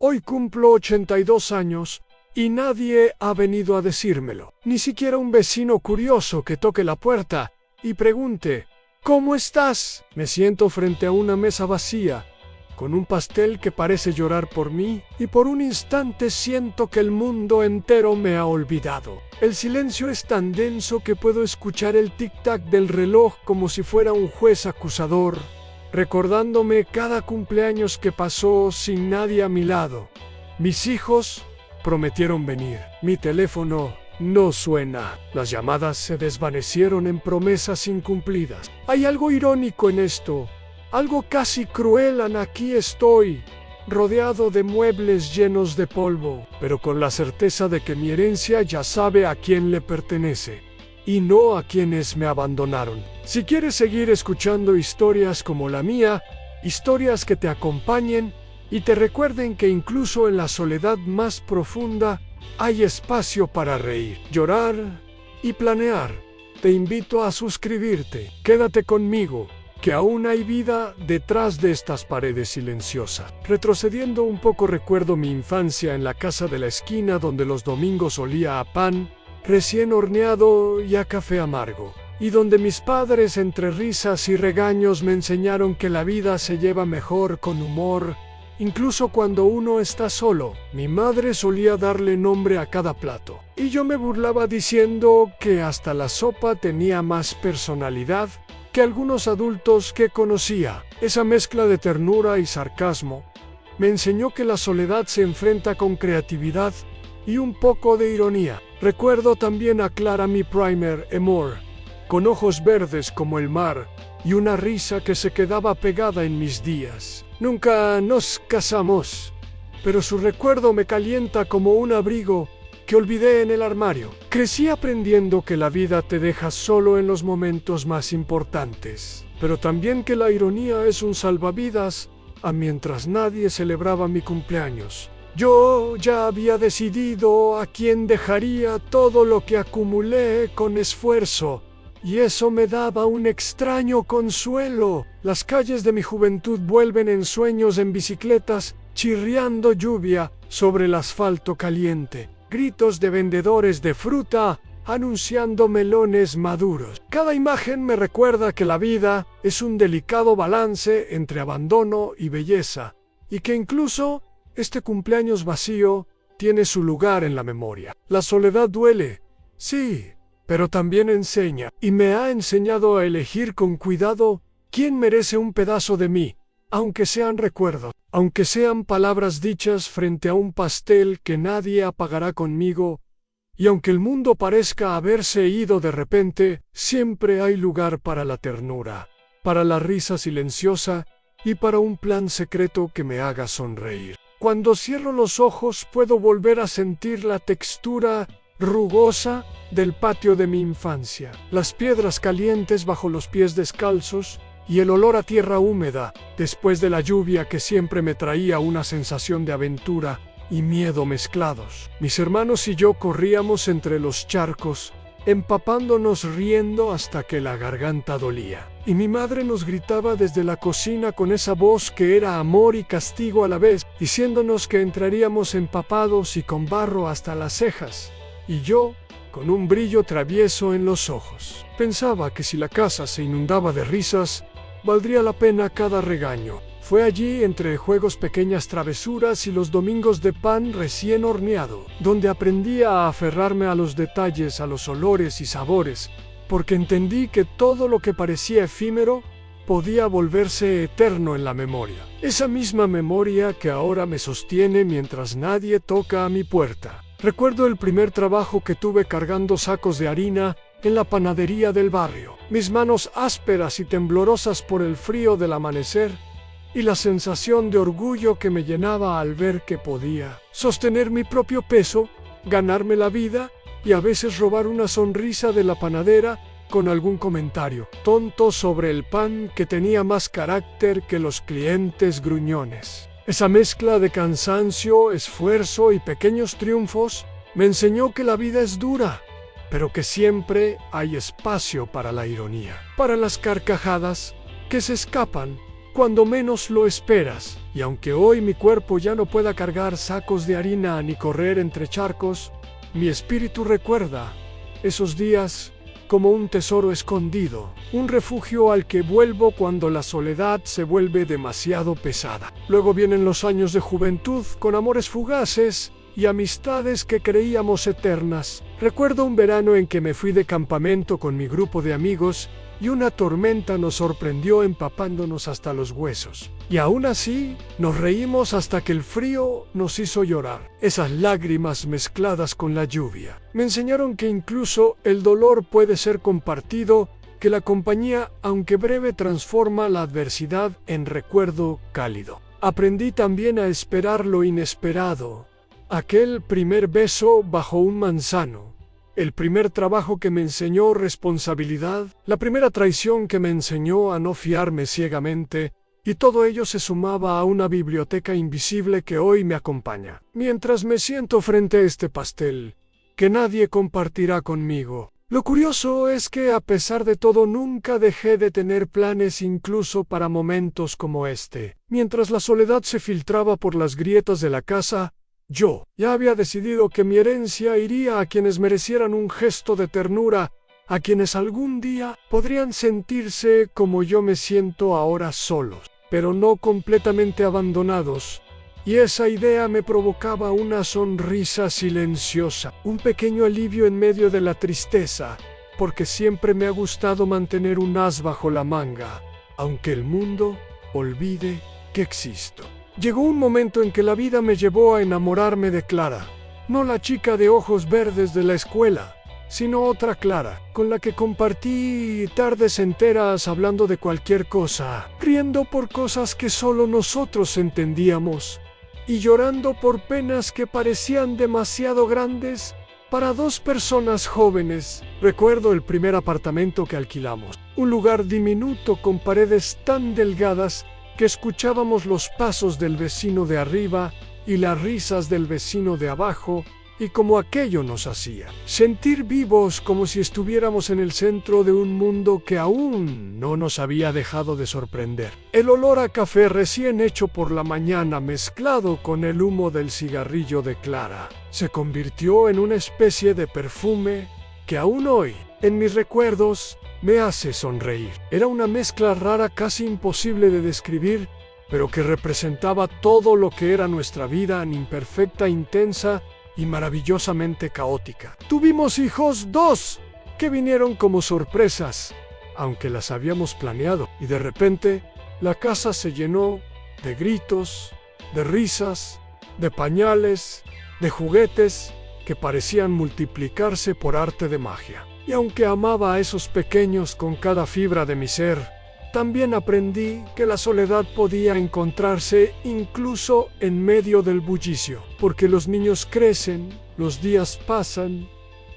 Hoy cumplo 82 años y nadie ha venido a decírmelo. Ni siquiera un vecino curioso que toque la puerta y pregunte, ¿cómo estás? Me siento frente a una mesa vacía, con un pastel que parece llorar por mí, y por un instante siento que el mundo entero me ha olvidado. El silencio es tan denso que puedo escuchar el tic-tac del reloj como si fuera un juez acusador, recordándome cada cumpleaños que pasó sin nadie a mi lado. Mis hijos prometieron venir. Mi teléfono no suena. Las llamadas se desvanecieron en promesas incumplidas. Hay algo irónico en esto. Algo casi cruel. Aquí estoy, rodeado de muebles llenos de polvo, pero con la certeza de que mi herencia ya sabe a quién le pertenece, y no a quienes me abandonaron. Si quieres seguir escuchando historias como la mía, historias que te acompañen y te recuerden que incluso en la soledad más profunda hay espacio para reír, llorar y planear, te invito a suscribirte. Quédate conmigo, que aún hay vida detrás de estas paredes silenciosas. Retrocediendo un poco, recuerdo mi infancia en la casa de la esquina, donde los domingos olía a pan recién horneado y a café amargo, y donde mis padres, entre risas y regaños, me enseñaron que la vida se lleva mejor con humor, incluso cuando uno está solo. Mi madre solía darle nombre a cada plato, y yo me burlaba diciendo que hasta la sopa tenía más personalidad que algunos adultos que conocía. Esa mezcla de ternura y sarcasmo me enseñó que la soledad se enfrenta con creatividad y un poco de ironía. Recuerdo también a Clara, mi primer amor, con ojos verdes como el mar y una risa que se quedaba pegada en mis días. Nunca nos casamos, pero su recuerdo me calienta como un abrigo que olvidé en el armario. Crecí aprendiendo que la vida te deja solo en los momentos más importantes, pero también que la ironía es un salvavidas mientras nadie celebraba mi cumpleaños. Yo ya había decidido a quién dejaría todo lo que acumulé con esfuerzo, y eso me daba un extraño consuelo. Las calles de mi juventud vuelven en sueños en bicicletas, chirriando lluvia sobre el asfalto caliente. Gritos de vendedores de fruta anunciando melones maduros. Cada imagen me recuerda que la vida es un delicado balance entre abandono y belleza, y que incluso este cumpleaños vacío tiene su lugar en la memoria. La soledad duele, sí, pero también enseña, y me ha enseñado a elegir con cuidado quién merece un pedazo de mí, aunque sean recuerdos, aunque sean palabras dichas frente a un pastel que nadie apagará conmigo, y aunque el mundo parezca haberse ido de repente, siempre hay lugar para la ternura, para la risa silenciosa y para un plan secreto que me haga sonreír. Cuando cierro los ojos puedo volver a sentir la textura rugosa del patio de mi infancia, las piedras calientes bajo los pies descalzos y el olor a tierra húmeda después de la lluvia que siempre me traía una sensación de aventura y miedo mezclados. Mis hermanos y yo corríamos entre los charcos, empapándonos riendo hasta que la garganta dolía. Y mi madre nos gritaba desde la cocina con esa voz que era amor y castigo a la vez, diciéndonos que entraríamos empapados y con barro hasta las cejas. Y yo, con un brillo travieso en los ojos, pensaba que si la casa se inundaba de risas, valdría la pena cada regaño. Fue allí, entre juegos, pequeñas travesuras y los domingos de pan recién horneado, donde aprendí a aferrarme a los detalles, a los olores y sabores, porque entendí que todo lo que parecía efímero podía volverse eterno en la memoria. Esa misma memoria que ahora me sostiene mientras nadie toca a mi puerta. Recuerdo el primer trabajo que tuve cargando sacos de harina en la panadería del barrio. Mis manos ásperas y temblorosas por el frío del amanecer, y la sensación de orgullo que me llenaba al ver que podía sostener mi propio peso, ganarme la vida y a veces robar una sonrisa de la panadera con algún comentario tonto sobre el pan que tenía más carácter que los clientes gruñones. Esa mezcla de cansancio, esfuerzo y pequeños triunfos me enseñó que la vida es dura, pero que siempre hay espacio para la ironía, para las carcajadas que se escapan cuando menos lo esperas. Y aunque hoy mi cuerpo ya no pueda cargar sacos de harina ni correr entre charcos, mi espíritu recuerda esos días como un tesoro escondido, un refugio al que vuelvo cuando la soledad se vuelve demasiado pesada. Luego vienen los años de juventud con amores fugaces y amistades que creíamos eternas. Recuerdo un verano en que me fui de campamento con mi grupo de amigos y una tormenta nos sorprendió empapándonos hasta los huesos. Y aún así, nos reímos hasta que el frío nos hizo llorar. Esas lágrimas mezcladas con la lluvia me enseñaron que incluso el dolor puede ser compartido, que la compañía, aunque breve, transforma la adversidad en recuerdo cálido. Aprendí también a esperar lo inesperado. Aquel primer beso bajo un manzano, el primer trabajo que me enseñó responsabilidad, la primera traición que me enseñó a no fiarme ciegamente, y todo ello se sumaba a una biblioteca invisible que hoy me acompaña. Mientras me siento frente a este pastel, que nadie compartirá conmigo. Lo curioso es que a pesar de todo nunca dejé de tener planes incluso para momentos como este. Mientras la soledad se filtraba por las grietas de la casa, yo ya había decidido que mi herencia iría a quienes merecieran un gesto de ternura, a quienes algún día podrían sentirse como yo me siento ahora, solos, pero no completamente abandonados. Y esa idea me provocaba una sonrisa silenciosa, un pequeño alivio en medio de la tristeza, porque siempre me ha gustado mantener un as bajo la manga, aunque el mundo olvide que existo. Llegó un momento en que la vida me llevó a enamorarme de Clara, no la chica de ojos verdes de la escuela, sino otra Clara, con la que compartí tardes enteras hablando de cualquier cosa, riendo por cosas que solo nosotros entendíamos, y llorando por penas que parecían demasiado grandes para dos personas jóvenes. Recuerdo el primer apartamento que alquilamos, un lugar diminuto con paredes tan delgadas que escuchábamos los pasos del vecino de arriba y las risas del vecino de abajo, y como aquello nos hacía sentir vivos, como si estuviéramos en el centro de un mundo que aún no nos había dejado de sorprender. El olor a café recién hecho por la mañana, mezclado con el humo del cigarrillo de Clara, se convirtió en una especie de perfume que aún hoy, en mis recuerdos, me hace sonreír. Era una mezcla rara, casi imposible de describir, pero que representaba todo lo que era nuestra vida, imperfecta, intensa y maravillosamente caótica. Tuvimos hijos, 2, que vinieron como sorpresas, aunque las habíamos planeado, y de repente la casa se llenó de gritos, de risas, de pañales, de juguetes que parecían multiplicarse por arte de magia. Y aunque amaba a esos pequeños con cada fibra de mi ser, también aprendí que la soledad podía encontrarse incluso en medio del bullicio, porque los niños crecen, los días pasan,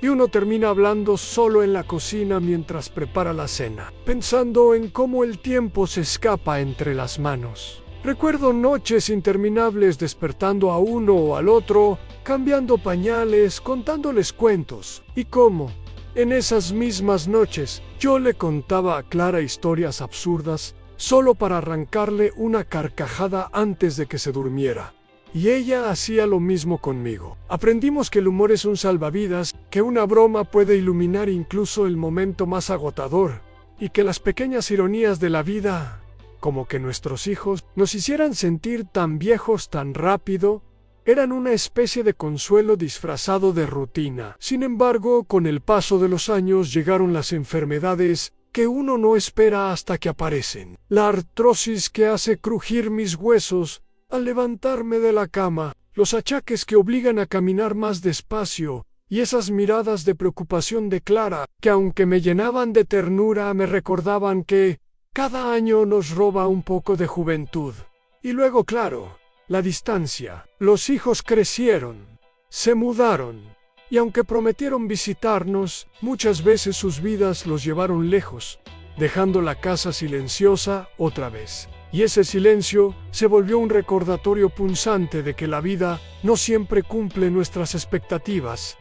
y uno termina hablando solo en la cocina mientras prepara la cena, pensando en cómo el tiempo se escapa entre las manos. Recuerdo noches interminables despertando a uno o al otro, cambiando pañales, contándoles cuentos, y cómo, en esas mismas noches, yo le contaba a Clara historias absurdas solo para arrancarle una carcajada antes de que se durmiera. Y ella hacía lo mismo conmigo. Aprendimos que el humor es un salvavidas, que una broma puede iluminar incluso el momento más agotador, y que las pequeñas ironías de la vida, como que nuestros hijos nos hicieran sentir tan viejos tan rápido, eran una especie de consuelo disfrazado de rutina. Sin embargo, con el paso de los años llegaron las enfermedades que uno no espera hasta que aparecen. La artrosis que hace crujir mis huesos al levantarme de la cama, los achaques que obligan a caminar más despacio, y esas miradas de preocupación de Clara, que aunque me llenaban de ternura, me recordaban que cada año nos roba un poco de juventud. Y luego, claro, la distancia. Los hijos crecieron, se mudaron, y aunque prometieron visitarnos, muchas veces sus vidas los llevaron lejos, dejando la casa silenciosa otra vez. Y ese silencio se volvió un recordatorio punzante de que la vida no siempre cumple nuestras expectativas,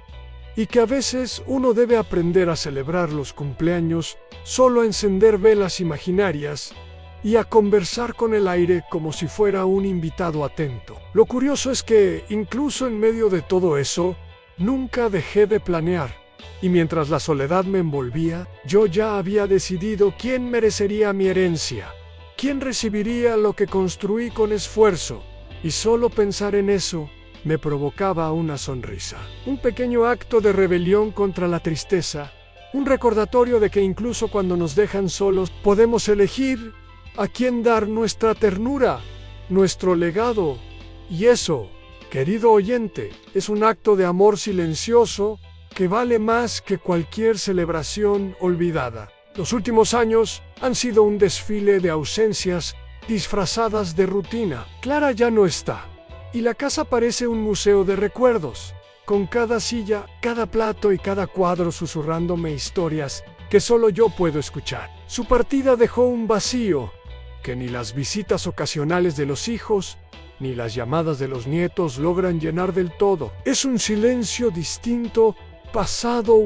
y que a veces uno debe aprender a celebrar los cumpleaños, solo a encender velas imaginarias, y a conversar con el aire como si fuera un invitado atento. Lo curioso es que, incluso en medio de todo eso, nunca dejé de planear. Y mientras la soledad me envolvía, yo ya había decidido quién merecería mi herencia, quién recibiría lo que construí con esfuerzo, y solo pensar en eso me provocaba una sonrisa. Un pequeño acto de rebelión contra la tristeza, un recordatorio de que incluso cuando nos dejan solos, podemos elegir a quién dar nuestra ternura, nuestro legado. Y eso, querido oyente, es un acto de amor silencioso que vale más que cualquier celebración olvidada. Los últimos años han sido un desfile de ausencias disfrazadas de rutina. Clara ya no está, y la casa parece un museo de recuerdos, con cada silla, cada plato y cada cuadro susurrándome historias que solo yo puedo escuchar. Su partida dejó un vacío que ni las visitas ocasionales de los hijos ni las llamadas de los nietos logran llenar del todo. Es un silencio distinto, pasado,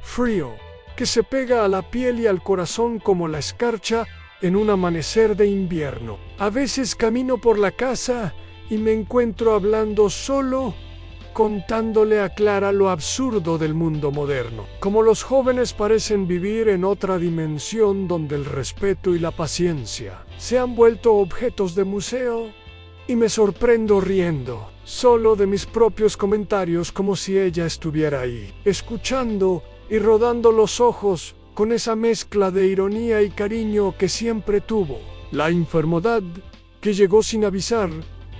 frío, que se pega a la piel y al corazón como la escarcha en un amanecer de invierno. A veces camino por la casa y me encuentro hablando solo, contándole a Clara lo absurdo del mundo moderno. Como los jóvenes parecen vivir en otra dimensión donde el respeto y la paciencia se han vuelto objetos de museo, y me sorprendo riendo, solo de mis propios comentarios como si ella estuviera ahí, escuchando y rodando los ojos con esa mezcla de ironía y cariño que siempre tuvo. La enfermedad, que llegó sin avisar,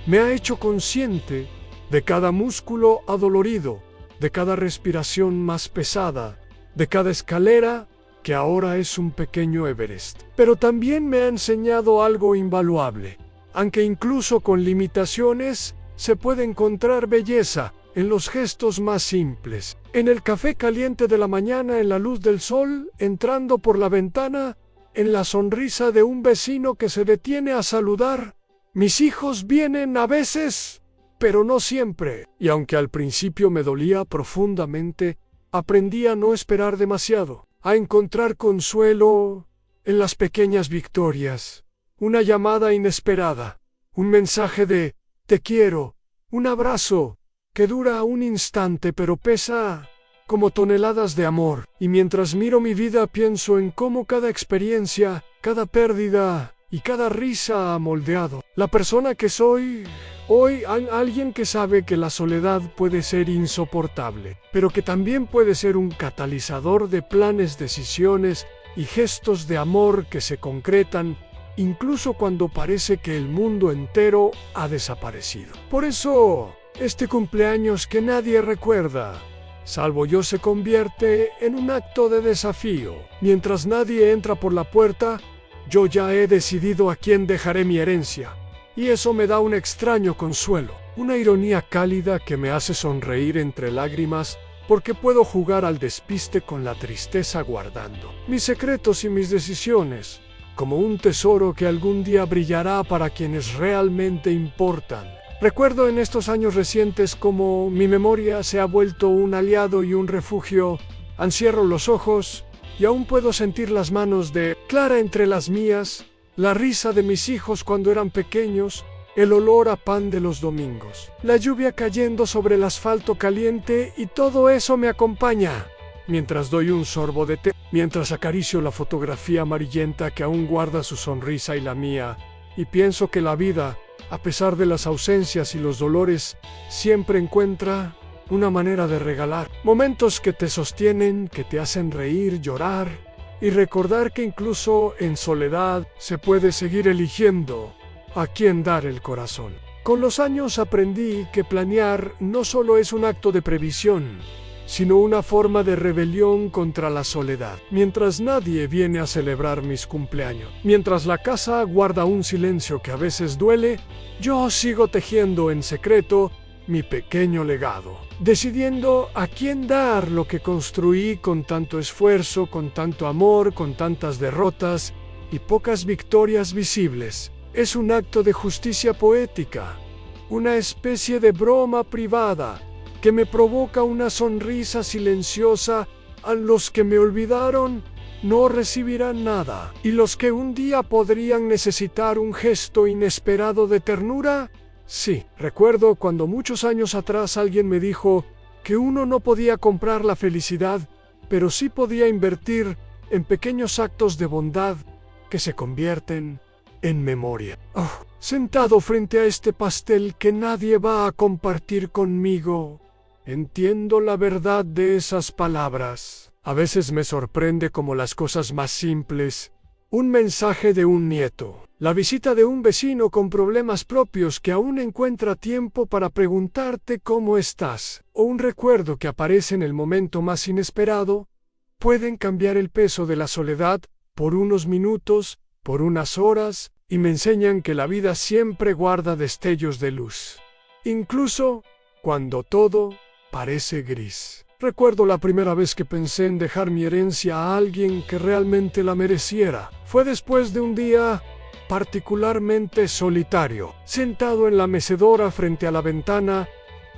me ha hecho consciente de cada músculo adolorido, de cada respiración más pesada, de cada escalera que ahora es un pequeño Everest. Pero también me ha enseñado algo invaluable. Aunque incluso con limitaciones, se puede encontrar belleza en los gestos más simples. En el café caliente de la mañana, en la luz del sol entrando por la ventana, en la sonrisa de un vecino que se detiene a saludar. Mis hijos vienen a veces, pero no siempre. Y aunque al principio me dolía profundamente, aprendí a no esperar demasiado, a encontrar consuelo en las pequeñas victorias. Una llamada inesperada, un mensaje de «te quiero», un abrazo que dura un instante pero pesa como toneladas de amor. Y mientras miro mi vida pienso en cómo cada experiencia, cada pérdida y cada risa ha moldeado la persona que soy hoy. Alguien que sabe que la soledad puede ser insoportable, pero que también puede ser un catalizador de planes, decisiones y gestos de amor que se concretan incluso cuando parece que el mundo entero ha desaparecido. Por eso, este cumpleaños que nadie recuerda, salvo yo, se convierte en un acto de desafío. Mientras nadie entra por la puerta, yo ya he decidido a quién dejaré mi herencia. Y eso me da un extraño consuelo, una ironía cálida que me hace sonreír entre lágrimas, porque puedo jugar al despiste con la tristeza guardando mis secretos y mis decisiones, como un tesoro que algún día brillará para quienes realmente importan. Recuerdo en estos años recientes cómo mi memoria se ha vuelto un aliado y un refugio. Encierro los ojos y aún puedo sentir las manos de Clara entre las mías, la risa de mis hijos cuando eran pequeños, el olor a pan de los domingos, la lluvia cayendo sobre el asfalto caliente, y todo eso me acompaña mientras doy un sorbo de té, mientras acaricio la fotografía amarillenta que aún guarda su sonrisa y la mía, y pienso que la vida, a pesar de las ausencias y los dolores, siempre encuentra una manera de regalar momentos que te sostienen, que te hacen reír, llorar y recordar que incluso en soledad se puede seguir eligiendo a quién dar el corazón. Con los años aprendí que planear no solo es un acto de previsión, sino una forma de rebelión contra la soledad. Mientras nadie viene a celebrar mis cumpleaños, mientras la casa guarda un silencio que a veces duele, yo sigo tejiendo en secreto mi pequeño legado, decidiendo a quién dar lo que construí con tanto esfuerzo, con tanto amor, con tantas derrotas y pocas victorias visibles. Es un acto de justicia poética, una especie de broma privada que me provoca una sonrisa silenciosa a los que me olvidaron no recibirán nada, y los que un día podrían necesitar un gesto inesperado de ternura, sí. Recuerdo cuando muchos años atrás alguien me dijo que uno no podía comprar la felicidad, pero sí podía invertir en pequeños actos de bondad que se convierten en memoria. Sentado frente a este pastel que nadie va a compartir conmigo, entiendo la verdad de esas palabras. A veces me sorprende cómo las cosas más simples, un mensaje de un nieto, la visita de un vecino con problemas propios que aún encuentra tiempo para preguntarte cómo estás, o un recuerdo que aparece en el momento más inesperado, pueden cambiar el peso de la soledad por unos minutos, por unas horas, y me enseñan que la vida siempre guarda destellos de luz, incluso cuando todo parece gris. Recuerdo la primera vez que pensé en dejar mi herencia a alguien que realmente la mereciera. Fue después de un día particularmente solitario, sentado en la mecedora frente a la ventana,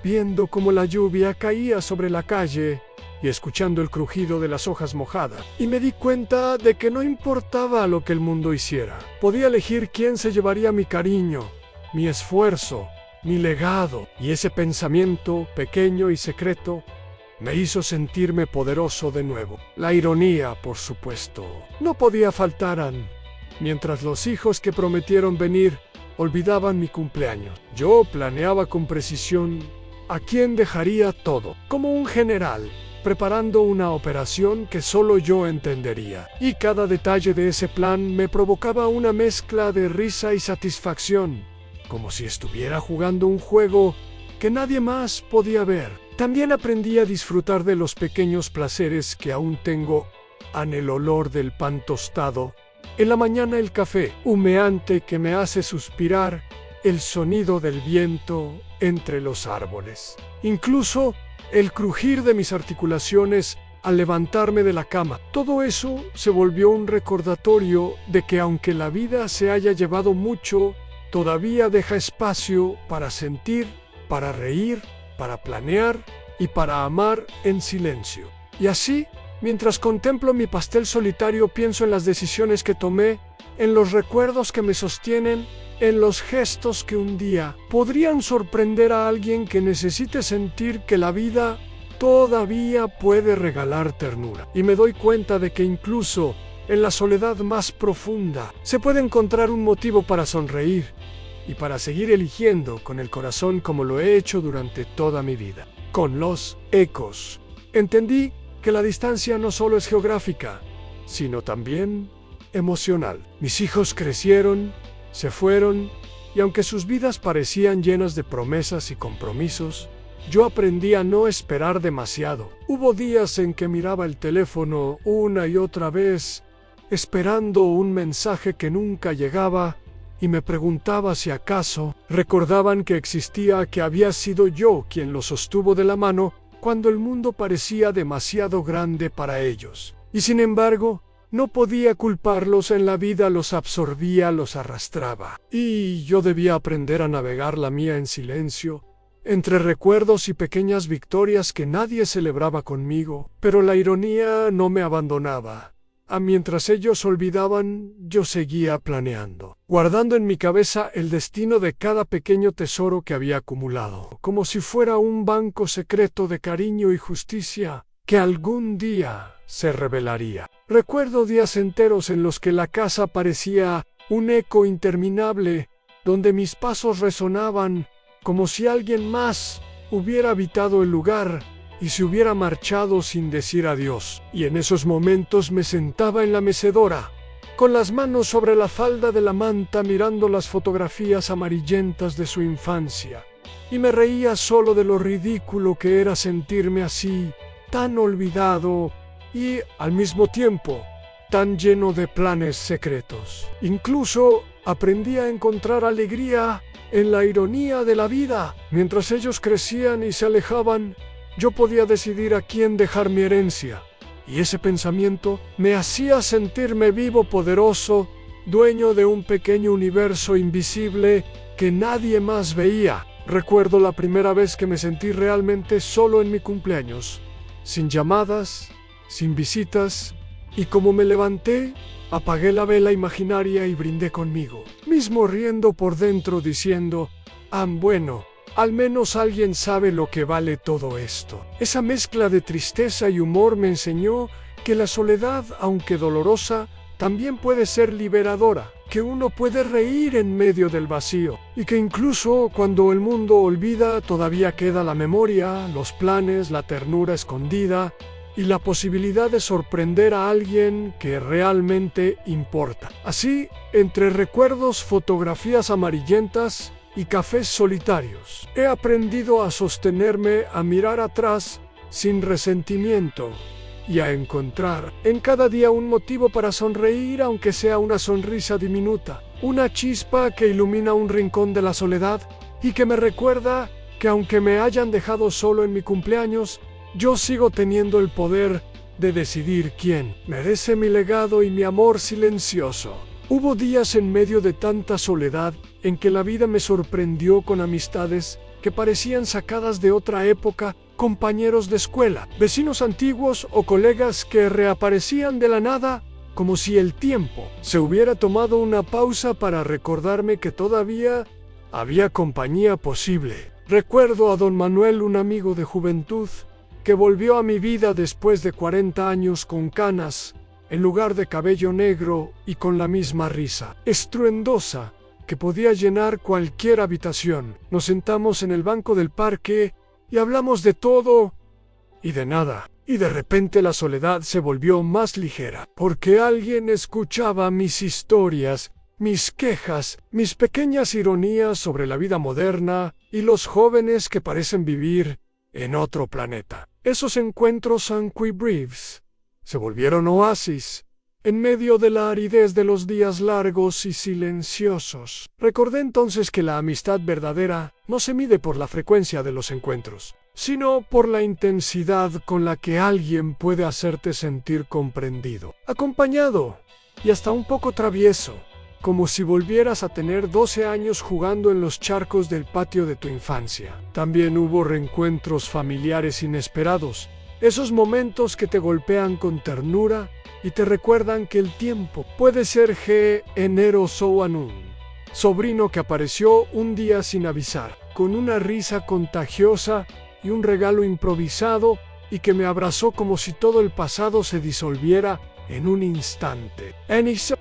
viendo cómo la lluvia caía sobre la calle y escuchando el crujido de las hojas mojadas. Y me di cuenta de que no importaba lo que el mundo hiciera. Podía elegir quién se llevaría mi cariño, mi esfuerzo, mi legado. Y ese pensamiento, pequeño y secreto, me hizo sentirme poderoso de nuevo. La ironía, por supuesto, no podía faltar mientras los hijos que prometieron venir olvidaban mi cumpleaños. Yo planeaba con precisión a quién dejaría todo, como un general, preparando una operación que solo yo entendería. Y cada detalle de ese plan me provocaba una mezcla de risa y satisfacción, como si estuviera jugando un juego que nadie más podía ver. También aprendí a disfrutar de los pequeños placeres que aún tengo, el olor del pan tostado, en la mañana el café humeante que me hace suspirar, el sonido del viento entre los árboles, incluso el crujir de mis articulaciones al levantarme de la cama. Todo eso se volvió un recordatorio de que aunque la vida se haya llevado mucho, todavía deja espacio para sentir, para reír, para planear y para amar en silencio. Y así, mientras contemplo mi pastel solitario, pienso en las decisiones que tomé, en los recuerdos que me sostienen, en los gestos que un día podrían sorprender a alguien que necesite sentir que la vida todavía puede regalar ternura. Y me doy cuenta de que incluso en la soledad más profunda se puede encontrar un motivo para sonreír y para seguir eligiendo con el corazón como lo he hecho durante toda mi vida. Con los ecos, entendí que la distancia no solo es geográfica, sino también emocional. Mis hijos crecieron, se fueron, y aunque sus vidas parecían llenas de promesas y compromisos, yo aprendí a no esperar demasiado. Hubo días en que miraba el teléfono una y otra vez, esperando un mensaje que nunca llegaba, y me preguntaba si acaso recordaban que existía, que había sido yo quien los sostuvo de la mano cuando el mundo parecía demasiado grande para ellos. Y sin embargo, no podía culparlos, en la vida los absorbía, los arrastraba. Y yo debía aprender a navegar la mía en silencio, entre recuerdos y pequeñas victorias que nadie celebraba conmigo. Pero la ironía no me abandonaba. Mientras ellos olvidaban, yo seguía planeando, guardando en mi cabeza el destino de cada pequeño tesoro que había acumulado, como si fuera un banco secreto de cariño y justicia que algún día se revelaría. Recuerdo días enteros en los que la casa parecía un eco interminable, donde mis pasos resonaban como si alguien más hubiera habitado el lugar y se hubiera marchado sin decir adiós. Y en esos momentos me sentaba en la mecedora, con las manos sobre la falda de la manta, mirando las fotografías amarillentas de su infancia, y me reía solo de lo ridículo que era sentirme así, tan olvidado y, al mismo tiempo, tan lleno de planes secretos. Incluso aprendí a encontrar alegría en la ironía de la vida. Mientras ellos crecían y se alejaban, yo podía decidir a quién dejar mi herencia, y ese pensamiento me hacía sentirme vivo, poderoso, dueño de un pequeño universo invisible que nadie más veía. Recuerdo la primera vez que me sentí realmente solo en mi cumpleaños, sin llamadas, sin visitas, Y como me levanté, apagué la vela imaginaria y brindé conmigo, mismo riendo por dentro diciendo, bueno, al menos alguien sabe lo que vale todo esto. Esa mezcla de tristeza y humor me enseñó que la soledad, aunque dolorosa, también puede ser liberadora, que uno puede reír en medio del vacío, y que incluso cuando el mundo olvida todavía queda la memoria, los planes, la ternura escondida, y la posibilidad de sorprender a alguien que realmente importa. Así, entre recuerdos, fotografías amarillentas y cafés solitarios, he aprendido a sostenerme, a mirar atrás sin resentimiento y a encontrar en cada día un motivo para sonreír, aunque sea una sonrisa diminuta, una chispa que ilumina un rincón de la soledad y que me recuerda que aunque me hayan dejado solo en mi cumpleaños, yo sigo teniendo el poder de decidir quién merece mi legado y mi amor silencioso. Hubo días en medio de tanta soledad en que la vida me sorprendió con amistades que parecían sacadas de otra época, compañeros de escuela, vecinos antiguos o colegas que reaparecían de la nada como si el tiempo se hubiera tomado una pausa para recordarme que todavía había compañía posible. Recuerdo a don Manuel, un amigo de juventud, que volvió a mi vida después de 40 años con canas, en lugar de cabello negro y con la misma risa estruendosa que podía llenar cualquier habitación. Nos sentamos en el banco del parque y hablamos de todo y de nada. Y de repente la soledad se volvió más ligera, porque alguien escuchaba mis historias, mis quejas, mis pequeñas ironías sobre la vida moderna y los jóvenes que parecen vivir en otro planeta. Esos encuentros breves se volvieron oasis en medio de la aridez de los días largos y silenciosos. Recordé entonces que la amistad verdadera no se mide por la frecuencia de los encuentros, sino por la intensidad con la que alguien puede hacerte sentir comprendido, acompañado y hasta un poco travieso, como si volvieras a tener 12 años jugando en los charcos del patio de tu infancia. También hubo reencuentros familiares inesperados, esos momentos que te golpean con ternura y te recuerdan que el tiempo puede ser enero Soanun, sobrino que apareció un día sin avisar, con una risa contagiosa y un regalo improvisado, y que me abrazó como si todo el pasado se disolviera en un instante.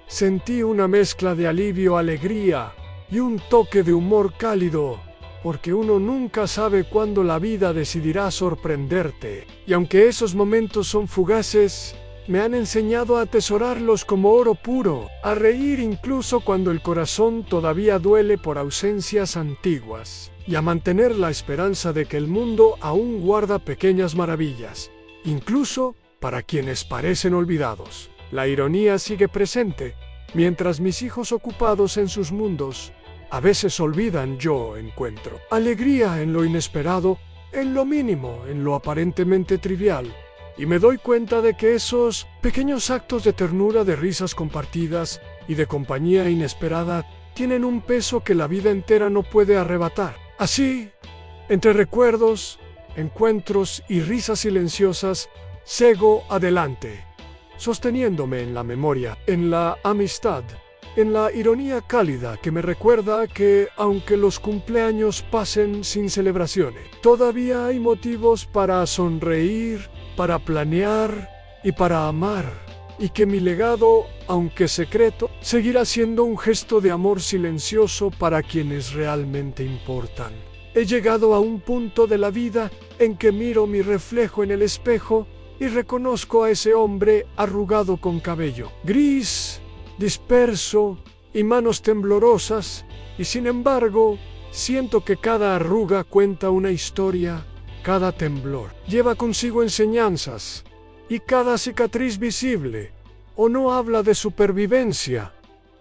Sentí una mezcla de alivio, alegría y un toque de humor cálido, porque uno nunca sabe cuándo la vida decidirá sorprenderte. Y aunque esos momentos son fugaces, me han enseñado a atesorarlos como oro puro, a reír incluso cuando el corazón todavía duele por ausencias antiguas, y a mantener la esperanza de que el mundo aún guarda pequeñas maravillas, incluso para quienes parecen olvidados. La ironía sigue presente, mientras mis hijos ocupados en sus mundos a veces olvidan, yo encuentro alegría en lo inesperado, en lo mínimo, en lo aparentemente trivial. Y me doy cuenta de que esos pequeños actos de ternura, de risas compartidas y de compañía inesperada tienen un peso que la vida entera no puede arrebatar. Así, entre recuerdos, encuentros y risas silenciosas, sigo adelante, sosteniéndome en la memoria, en la amistad, en la ironía cálida que me recuerda que, aunque los cumpleaños pasen sin celebraciones, todavía hay motivos para sonreír, para planear y para amar, y que mi legado, aunque secreto, seguirá siendo un gesto de amor silencioso para quienes realmente importan. He llegado a un punto de la vida en que miro mi reflejo en el espejo y reconozco a ese hombre arrugado con cabello gris, disperso y manos temblorosas, y sin embargo, siento que cada arruga cuenta una historia. Cada temblor lleva consigo enseñanzas, y cada cicatriz visible o no habla de supervivencia,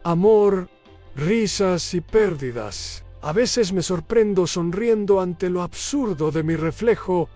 amor, risas y pérdidas. A veces me sorprendo sonriendo ante lo absurdo de mi reflejo.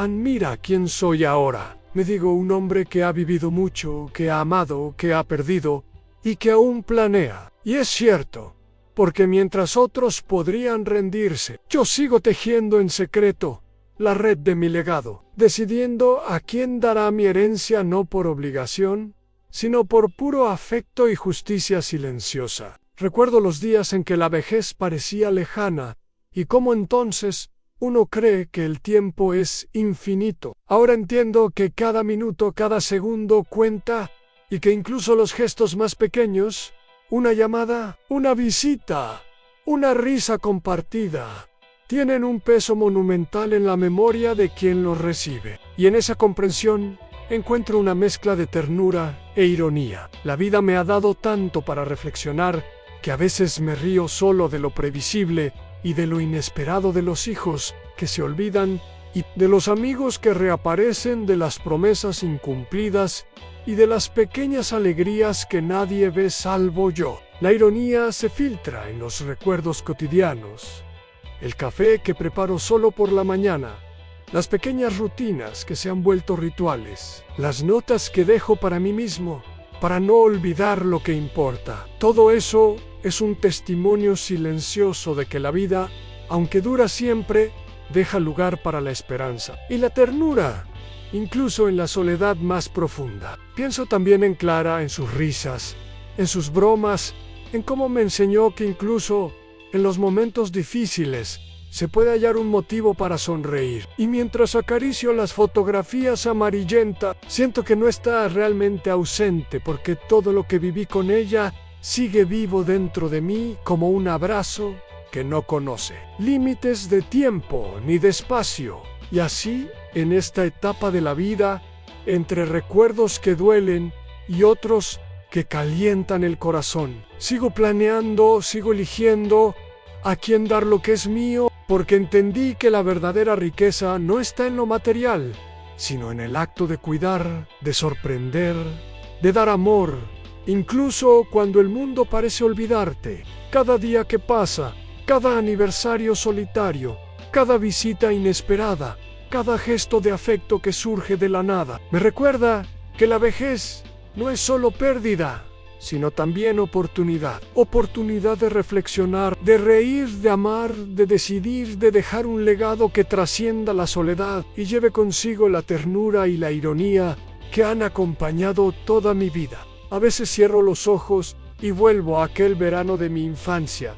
Mira quién soy ahora. Me digo, un hombre que ha vivido mucho, que ha amado, que ha perdido y que aún planea. Y es cierto, porque mientras otros podrían rendirse, yo sigo tejiendo en secreto la red de mi legado, decidiendo a quién dará mi herencia no por obligación, sino por puro afecto y justicia silenciosa. Recuerdo los días en que la vejez parecía lejana, y cómo entonces uno cree que el tiempo es infinito. Ahora entiendo que cada minuto, cada segundo cuenta, y que incluso los gestos más pequeños, una llamada, una visita, una risa compartida, tienen un peso monumental en la memoria de quien los recibe. Y en esa comprensión encuentro una mezcla de ternura e ironía. La vida me ha dado tanto para reflexionar que a veces me río solo de lo previsible y de lo inesperado de los hijos que se olvidan y de los amigos que reaparecen, de las promesas incumplidas y de las pequeñas alegrías que nadie ve salvo yo. La ironía se filtra en los recuerdos cotidianos, el café que preparo solo por la mañana, las pequeñas rutinas que se han vuelto rituales, las notas que dejo para mí mismo, para no olvidar lo que importa. Todo eso es un testimonio silencioso de que la vida, aunque dura siempre, deja lugar para la esperanza y la ternura, incluso en la soledad más profunda. Pienso también en Clara, en sus risas, en sus bromas, en cómo me enseñó que incluso en los momentos difíciles se puede hallar un motivo para sonreír. Y mientras acaricio las fotografías amarillentas, siento que no está realmente ausente, porque todo lo que viví con ella sigue vivo dentro de mí como un abrazo que no conoce límites de tiempo ni de espacio. Y así, en esta etapa de la vida, entre recuerdos que duelen y otros que calientan el corazón, sigo planeando, sigo eligiendo a quién dar lo que es mío, porque entendí que la verdadera riqueza no está en lo material, sino en el acto de cuidar, de sorprender, de dar amor, incluso cuando el mundo parece olvidarte. Cada día que pasa, cada aniversario solitario, cada visita inesperada, cada gesto de afecto que surge de la nada, me recuerda que la vejez no es solo pérdida, sino también oportunidad. Oportunidad de reflexionar, de reír, de amar, de decidir, de dejar un legado que trascienda la soledad y lleve consigo la ternura y la ironía que han acompañado toda mi vida. A veces cierro los ojos y vuelvo a aquel verano de mi infancia,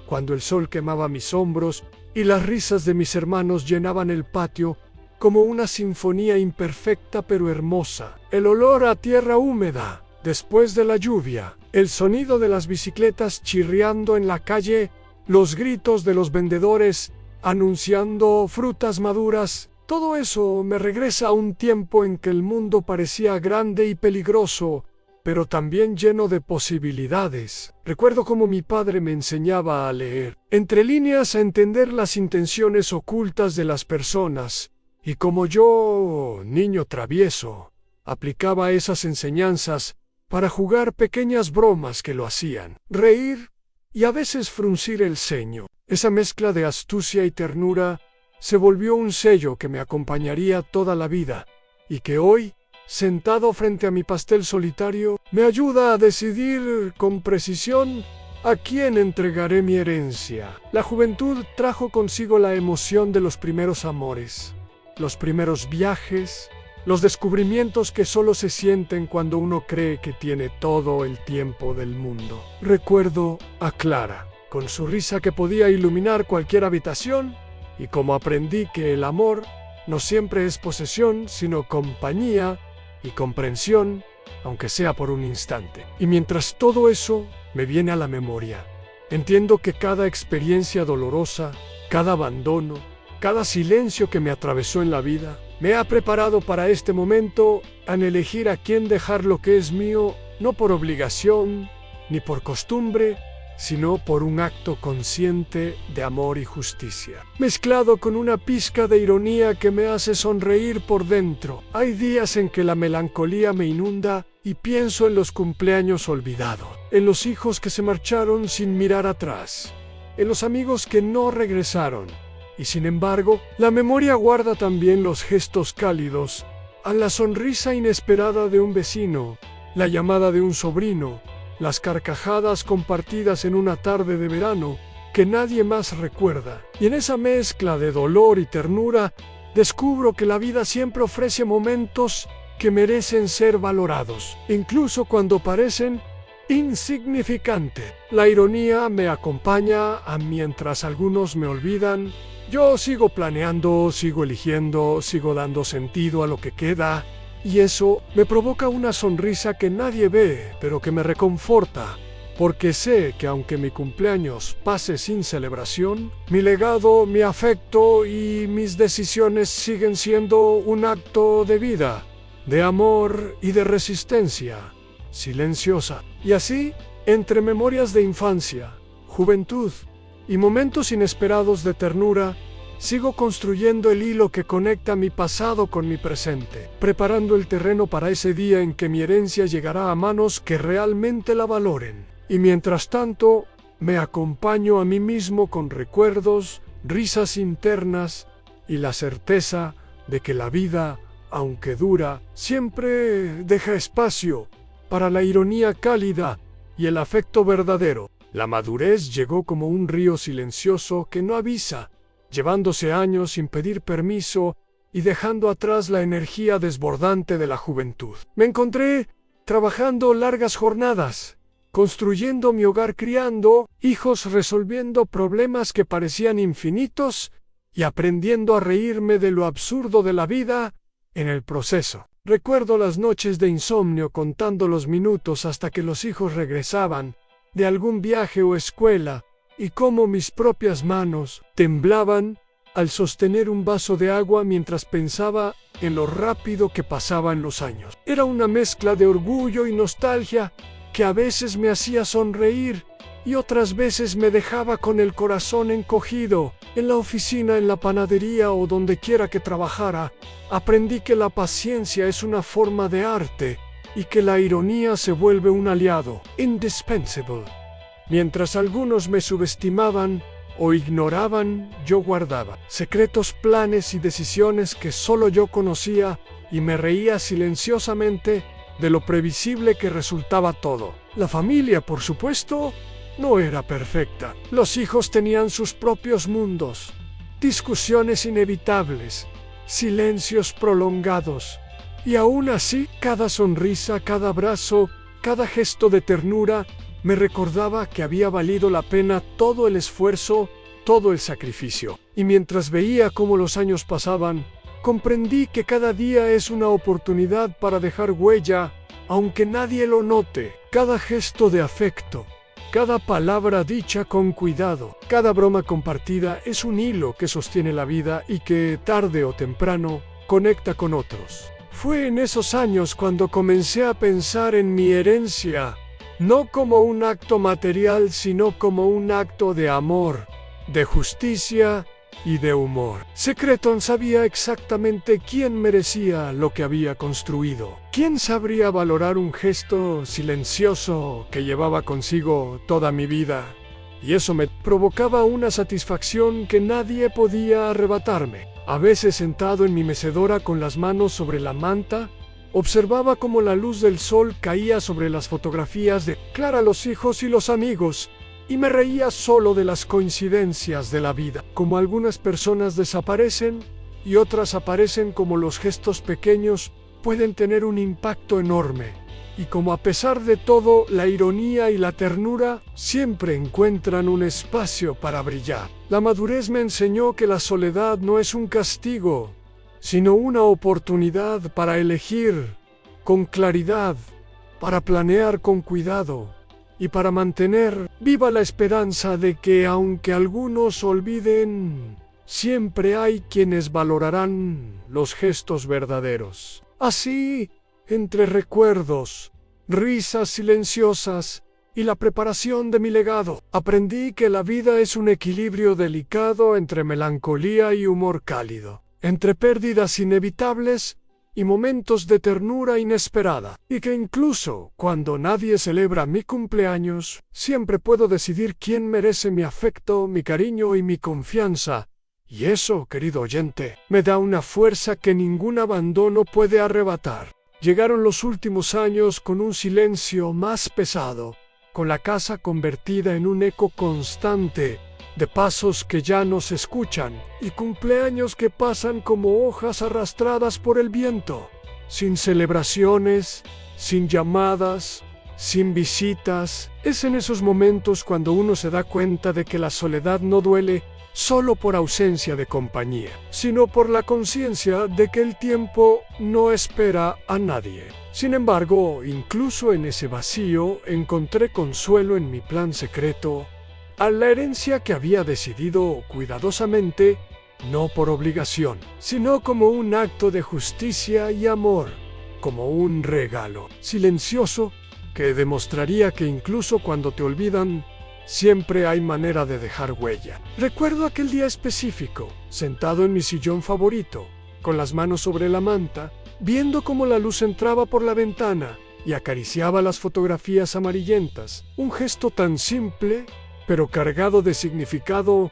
cuando el sol quemaba mis hombros y las risas de mis hermanos llenaban el patio como una sinfonía imperfecta pero hermosa. El olor a tierra húmeda después de la lluvia, el sonido de las bicicletas chirriando en la calle, los gritos de los vendedores anunciando frutas maduras, todo eso me regresa a un tiempo en que el mundo parecía grande y peligroso, pero también lleno de posibilidades. Recuerdo cómo mi padre me enseñaba a leer, entre líneas, a entender las intenciones ocultas de las personas, y como yo, niño travieso, aplicaba esas enseñanzas para jugar pequeñas bromas que lo hacían reír y a veces fruncir el ceño. Esa mezcla de astucia y ternura se volvió un sello que me acompañaría toda la vida y que hoy, sentado frente a mi pastel solitario, me ayuda a decidir con precisión a quién entregaré mi herencia. La juventud trajo consigo la emoción de los primeros amores, los primeros viajes, los descubrimientos que solo se sienten cuando uno cree que tiene todo el tiempo del mundo. Recuerdo a Clara, con su risa que podía iluminar cualquier habitación, y como aprendí que el amor no siempre es posesión, sino compañía y comprensión, aunque sea por un instante. Y mientras todo eso me viene a la memoria, entiendo que cada experiencia dolorosa, cada abandono, cada silencio que me atravesó en la vida, me ha preparado para este momento al elegir a quién dejar lo que es mío, no por obligación ni por costumbre, sino por un acto consciente de amor y justicia, mezclado con una pizca de ironía que me hace sonreír por dentro. Hay días en que la melancolía me inunda y pienso en los cumpleaños olvidados, en los hijos que se marcharon sin mirar atrás, en los amigos que no regresaron. Y sin embargo, la memoria guarda también los gestos cálidos, a la sonrisa inesperada de un vecino, la llamada de un sobrino, las carcajadas compartidas en una tarde de verano que nadie más recuerda. Y en esa mezcla de dolor y ternura, descubro que la vida siempre ofrece momentos que merecen ser valorados, incluso cuando parecen insignificantes. La ironía me acompaña mientras algunos me olvidan. Yo sigo planeando, sigo eligiendo, sigo dando sentido a lo que queda, y eso me provoca una sonrisa que nadie ve, pero que me reconforta, porque sé que aunque mi cumpleaños pase sin celebración, mi legado, mi afecto y mis decisiones siguen siendo un acto de vida, de amor y de resistencia silenciosa. Y así, entre memorias de infancia, juventud y momentos inesperados de ternura, sigo construyendo el hilo que conecta mi pasado con mi presente, preparando el terreno para ese día en que mi herencia llegará a manos que realmente la valoren. Y mientras tanto, me acompaño a mí mismo con recuerdos, risas internas y la certeza de que la vida, aunque dura, siempre deja espacio para la ironía cálida y el afecto verdadero. La madurez llegó como un río silencioso que no avisa, llevándose años sin pedir permiso y dejando atrás la energía desbordante de la juventud. Me encontré trabajando largas jornadas, construyendo mi hogar, criando hijos, resolviendo problemas que parecían infinitos y aprendiendo a reírme de lo absurdo de la vida en el proceso. Recuerdo las noches de insomnio contando los minutos hasta que los hijos regresaban de algún viaje o escuela, y cómo mis propias manos temblaban al sostener un vaso de agua mientras pensaba en lo rápido que pasaban los años. Era una mezcla de orgullo y nostalgia que a veces me hacía sonreír y otras veces me dejaba con el corazón encogido. En la oficina, en la panadería o donde quiera que trabajara, aprendí que la paciencia es una forma de arte y que la ironía se vuelve un aliado indispensable. Mientras algunos me subestimaban o ignoraban, yo guardaba secretos, planes y decisiones que solo yo conocía y me reía silenciosamente de lo previsible que resultaba todo. La familia, por supuesto, no era perfecta. Los hijos tenían sus propios mundos, discusiones inevitables, silencios prolongados. Y aún así, cada sonrisa, cada abrazo, cada gesto de ternura me recordaba que había valido la pena todo el esfuerzo, todo el sacrificio. Y mientras veía cómo los años pasaban, comprendí que cada día es una oportunidad para dejar huella, aunque nadie lo note. Cada gesto de afecto, cada palabra dicha con cuidado, cada broma compartida es un hilo que sostiene la vida y que, tarde o temprano, conecta con otros. Fue en esos años cuando comencé a pensar en mi herencia, no como un acto material, sino como un acto de amor, de justicia y de humor. Secreton sabía exactamente quién merecía lo que había construido. ¿Quién sabría valorar un gesto silencioso que llevaba consigo toda mi vida? Y eso me provocaba una satisfacción que nadie podía arrebatarme. A veces, sentado en mi mecedora con las manos sobre la manta, observaba cómo la luz del sol caía sobre las fotografías de Clara, los hijos y los amigos, y me reía solo de las coincidencias de la vida. Como algunas personas desaparecen y otras aparecen, como los gestos pequeños pueden tener un impacto enorme. Y como a pesar de todo, la ironía y la ternura siempre encuentran un espacio para brillar. La madurez me enseñó que la soledad no es un castigo, sino una oportunidad para elegir con claridad, para planear con cuidado y para mantener viva la esperanza de que, aunque algunos olviden, siempre hay quienes valorarán los gestos verdaderos. Así, entre recuerdos, risas silenciosas y la preparación de mi legado, aprendí que la vida es un equilibrio delicado entre melancolía y humor cálido, entre pérdidas inevitables y momentos de ternura inesperada, y que incluso cuando nadie celebra mi cumpleaños, siempre puedo decidir quién merece mi afecto, mi cariño y mi confianza. Y eso, querido oyente, me da una fuerza que ningún abandono puede arrebatar. Llegaron los últimos años con un silencio más pesado, con la casa convertida en un eco constante de pasos que ya no se escuchan y cumpleaños que pasan como hojas arrastradas por el viento. sin celebraciones, sin llamadas, sin visitas. Es en esos momentos cuando uno se da cuenta de que la soledad no duele solo por ausencia de compañía, sino por la conciencia de que el tiempo no espera a nadie. Sin embargo, incluso en ese vacío encontré consuelo en mi plan secreto, a la herencia que había decidido cuidadosamente, no por obligación, sino como un acto de justicia y amor, como un regalo silencioso que demostraría que incluso cuando te olvidan, siempre hay manera de dejar huella. Recuerdo aquel día específico, sentado en mi sillón favorito, con las manos sobre la manta, viendo cómo la luz entraba por la ventana y acariciaba las fotografías amarillentas. Un gesto tan simple, pero cargado de significado.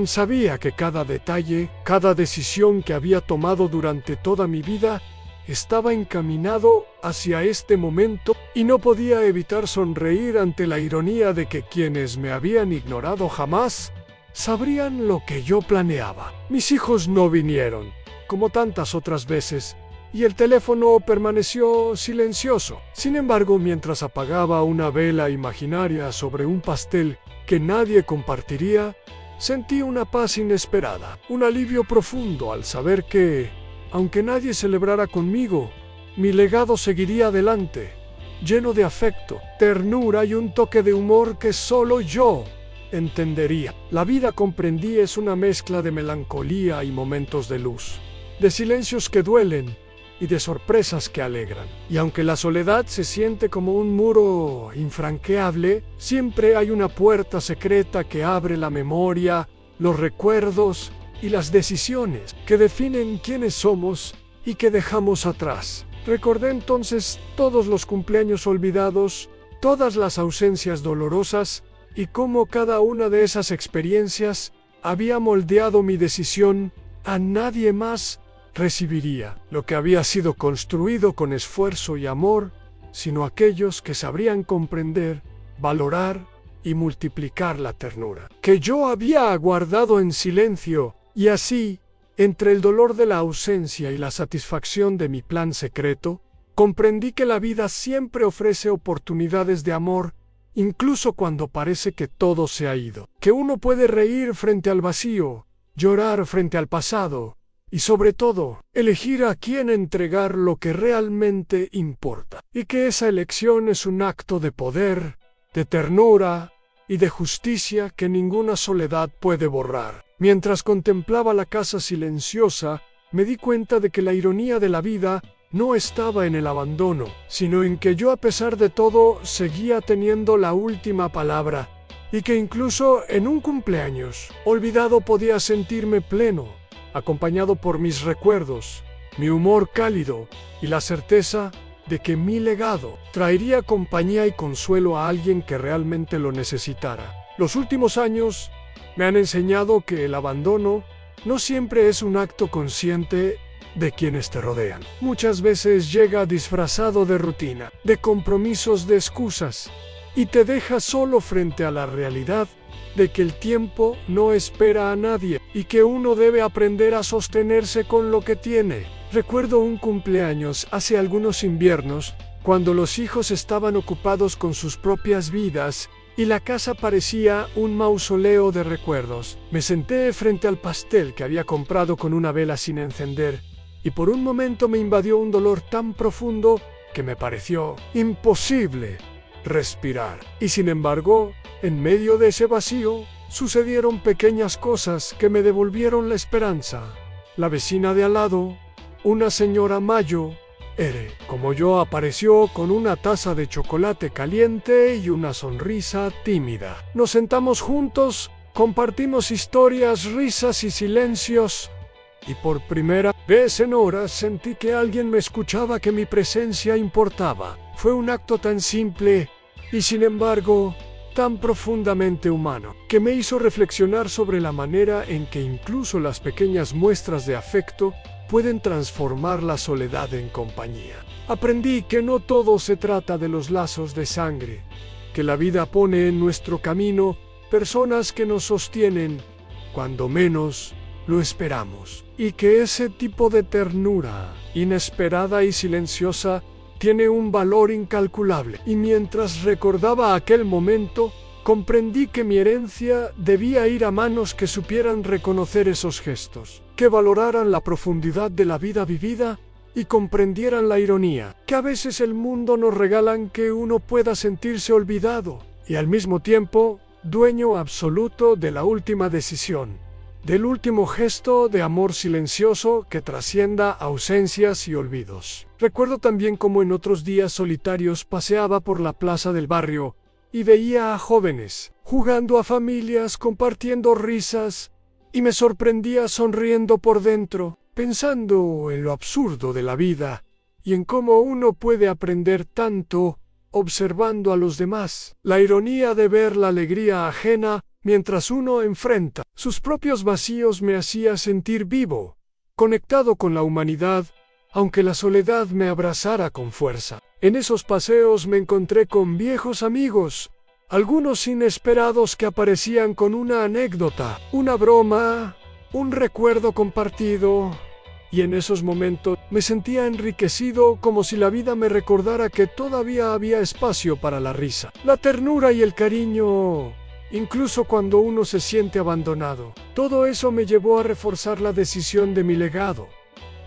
Sabía que cada detalle, cada decisión que había tomado durante toda mi vida, estaba encaminado hacia este momento y no podía evitar sonreír ante la ironía de que quienes me habían ignorado jamás sabrían lo que yo planeaba. Mis hijos no vinieron, como tantas otras veces, y el teléfono permaneció silencioso. Sin embargo, mientras apagaba una vela imaginaria sobre un pastel que nadie compartiría, sentí una paz inesperada, un alivio profundo al saber que, aunque nadie celebrara conmigo, mi legado seguiría adelante, lleno de afecto, ternura y un toque de humor que solo yo entendería. La vida, comprendí, es una mezcla de melancolía y momentos de luz, de silencios que duelen y de sorpresas que alegran. Y aunque la soledad se siente como un muro infranqueable, siempre hay una puerta secreta que abre la memoria, los recuerdos y las decisiones que definen quiénes somos y que dejamos atrás. Recordé entonces todos los cumpleaños olvidados, todas las ausencias dolorosas y cómo cada una de esas experiencias había moldeado mi decisión. A nadie más recibiría lo que había sido construido con esfuerzo y amor, sino aquellos que sabrían comprender, valorar y multiplicar la ternura que yo había guardado en silencio. Y así, entre el dolor de la ausencia y la satisfacción de mi plan secreto, comprendí que la vida siempre ofrece oportunidades de amor, incluso cuando parece que todo se ha ido. Que uno puede reír frente al vacío, llorar frente al pasado, y sobre todo, elegir a quién entregar lo que realmente importa. Y que esa elección es un acto de poder, de ternura y de justicia que ninguna soledad puede borrar. Mientras contemplaba la casa silenciosa, me di cuenta de que la ironía de la vida no estaba en el abandono, sino en que yo, a pesar de todo, seguía teniendo la última palabra, y que incluso en un cumpleaños olvidado podía sentirme pleno, acompañado por mis recuerdos, mi humor cálido y la certeza de que mi legado traería compañía y consuelo a alguien que realmente lo necesitara. Los últimos años me han enseñado que el abandono no siempre es un acto consciente de quienes te rodean. Muchas veces llega disfrazado de rutina, de compromisos, de excusas, y te deja solo frente a la realidad de que el tiempo no espera a nadie y que uno debe aprender a sostenerse con lo que tiene. Recuerdo un cumpleaños hace algunos inviernos, cuando los hijos estaban ocupados con sus propias vidas y la casa parecía un mausoleo de recuerdos. Me senté frente al pastel que había comprado con una vela sin encender, y por un momento me invadió un dolor tan profundo que me pareció imposible respirar. Y sin embargo, en medio de ese vacío, sucedieron pequeñas cosas que me devolvieron la esperanza. La vecina de al lado, una señora Mayo, como yo, apareció con una taza de chocolate caliente y una sonrisa tímida. Nos sentamos juntos, compartimos historias, risas y silencios, y por primera vez en horas sentí que alguien me escuchaba, que mi presencia importaba. Fue un acto tan simple y, sin embargo, tan profundamente humano, que me hizo reflexionar sobre la manera en que incluso las pequeñas muestras de afecto pueden transformar la soledad en compañía. Aprendí que no todo se trata de los lazos de sangre, que la vida pone en nuestro camino personas que nos sostienen cuando menos lo esperamos, y que ese tipo de ternura, inesperada y silenciosa, tiene un valor incalculable. Y mientras recordaba aquel momento, comprendí que mi herencia debía ir a manos que supieran reconocer esos gestos, que valoraran la profundidad de la vida vivida y comprendieran la ironía, que a veces el mundo nos regalan que uno pueda sentirse olvidado y al mismo tiempo dueño absoluto de la última decisión, del último gesto de amor silencioso que trascienda ausencias y olvidos. Recuerdo también cómo en otros días solitarios paseaba por la plaza del barrio y veía a jóvenes jugando, a familias compartiendo risas, y me sorprendía sonriendo por dentro, pensando en lo absurdo de la vida y en cómo uno puede aprender tanto observando a los demás. La ironía de ver la alegría ajena mientras uno enfrenta sus propios vacíos me hacía sentir vivo, conectado con la humanidad, aunque la soledad me abrazara con fuerza. En esos paseos me encontré con viejos amigos, algunos inesperados que aparecían con una anécdota, una broma, un recuerdo compartido, y en esos momentos me sentía enriquecido, como si la vida me recordara que todavía había espacio para la risa, la ternura y el cariño, incluso cuando uno se siente abandonado. Todo eso me llevó a reforzar la decisión de mi legado.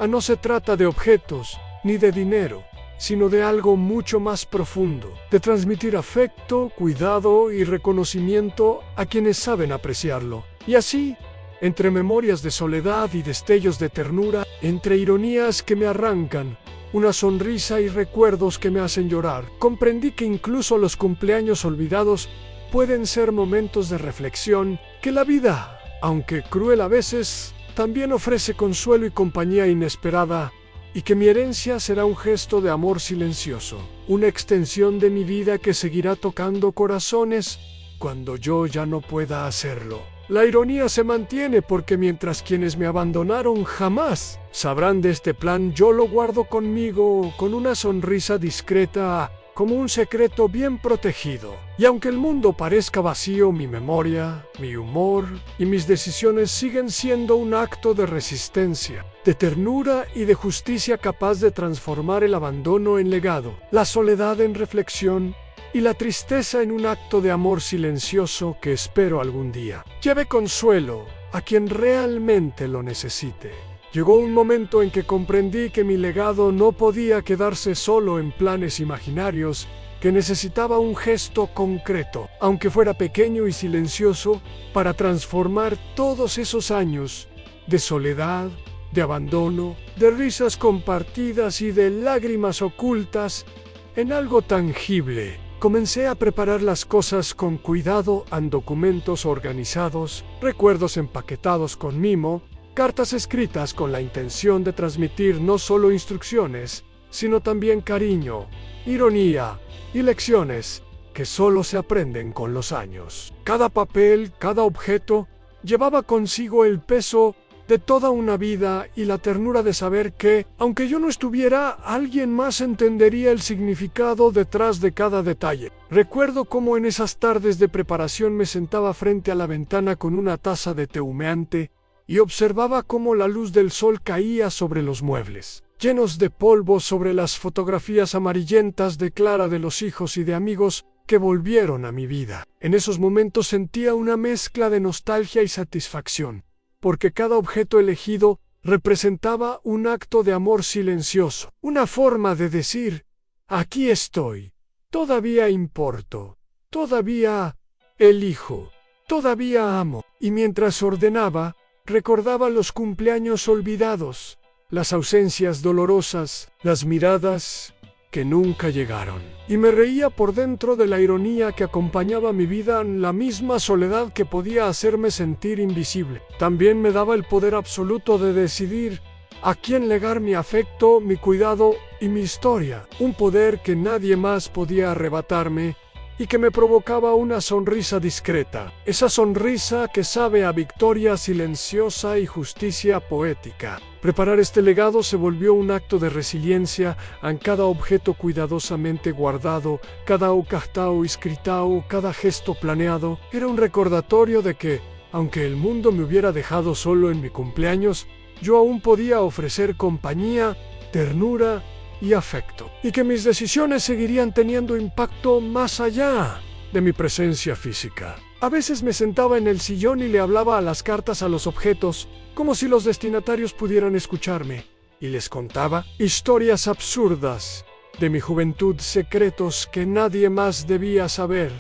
No se trata de objetos ni de dinero, sino de algo mucho más profundo, de transmitir afecto, cuidado y reconocimiento a quienes saben apreciarlo. Y así, entre memorias de soledad y destellos de ternura, entre ironías que me arrancan, una sonrisa y recuerdos que me hacen llorar, comprendí que incluso los cumpleaños olvidados pueden ser momentos de reflexión, que la vida, aunque cruel a veces, también ofrece consuelo y compañía inesperada, y que mi herencia será un gesto de amor silencioso, una extensión de mi vida que seguirá tocando corazones cuando yo ya no pueda hacerlo. La ironía se mantiene porque mientras quienes me abandonaron jamás sabrán de este plan, yo lo guardo conmigo con una sonrisa discreta, como un secreto bien protegido. Y aunque el mundo parezca vacío, mi memoria, mi humor y mis decisiones siguen siendo un acto de resistencia, de ternura y de justicia capaz de transformar el abandono en legado, la soledad en reflexión y la tristeza en un acto de amor silencioso que espero algún día lleve consuelo a quien realmente lo necesite. Llegó un momento en que comprendí que mi legado no podía quedarse solo en planes imaginarios, que necesitaba un gesto concreto, aunque fuera pequeño y silencioso, para transformar todos esos años de soledad, de abandono, de risas compartidas y de lágrimas ocultas en algo tangible. Comencé a preparar las cosas con cuidado en documentos organizados, recuerdos empaquetados con mimo, cartas escritas con la intención de transmitir no solo instrucciones, sino también cariño, ironía y lecciones que solo se aprenden con los años. Cada papel, cada objeto, llevaba consigo el peso de toda una vida y la ternura de saber que, aunque yo no estuviera, alguien más entendería el significado detrás de cada detalle. Recuerdo cómo en esas tardes de preparación me sentaba frente a la ventana con una taza de té humeante y observaba cómo la luz del sol caía sobre los muebles, llenos de polvo, sobre las fotografías amarillentas de Clara, de los hijos y de amigos que volvieron a mi vida. En esos momentos sentía una mezcla de nostalgia y satisfacción, porque cada objeto elegido representaba un acto de amor silencioso, una forma de decir: aquí estoy, todavía importo, todavía elijo, todavía amo. Y mientras ordenaba, recordaba los cumpleaños olvidados, las ausencias dolorosas, las miradas que nunca llegaron. Y me reía por dentro de la ironía que acompañaba mi vida, en la misma soledad que podía hacerme sentir invisible. También me daba el poder absoluto de decidir a quién legar mi afecto, mi cuidado y mi historia. Un poder que nadie más podía arrebatarme y que me provocaba una sonrisa discreta. Esa sonrisa que sabe a victoria silenciosa y justicia poética. Preparar este legado se volvió un acto de resiliencia en cada objeto cuidadosamente guardado, cada octavo escritado, cada gesto planeado. Era un recordatorio de que, Aunque el mundo me hubiera dejado solo en mi cumpleaños, yo aún podía ofrecer compañía, ternura y afecto, y que mis decisiones seguirían teniendo impacto más allá de mi presencia física. A veces me sentaba en el sillón y le hablaba a las cartas, a los objetos, como si los destinatarios pudieran escucharme, y les contaba historias absurdas de mi juventud, secretos que nadie más debía saber,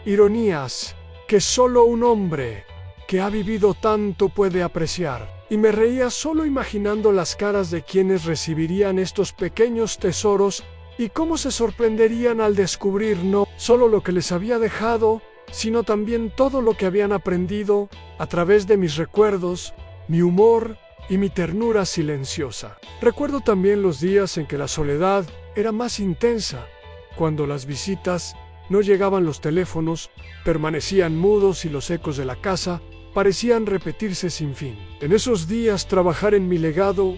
ironías que solo un hombre que ha vivido tanto puede apreciar. Y me reía solo imaginando las caras de quienes recibirían estos pequeños tesoros y cómo se sorprenderían al descubrir no solo lo que les había dejado, sino también todo lo que habían aprendido a través de mis recuerdos, mi humor y mi ternura silenciosa. Recuerdo también los días en que la soledad era más intensa, cuando las visitas no llegaban, los teléfonos permanecían mudos y los ecos de la casa parecían repetirse sin fin. En esos días trabajar en mi legado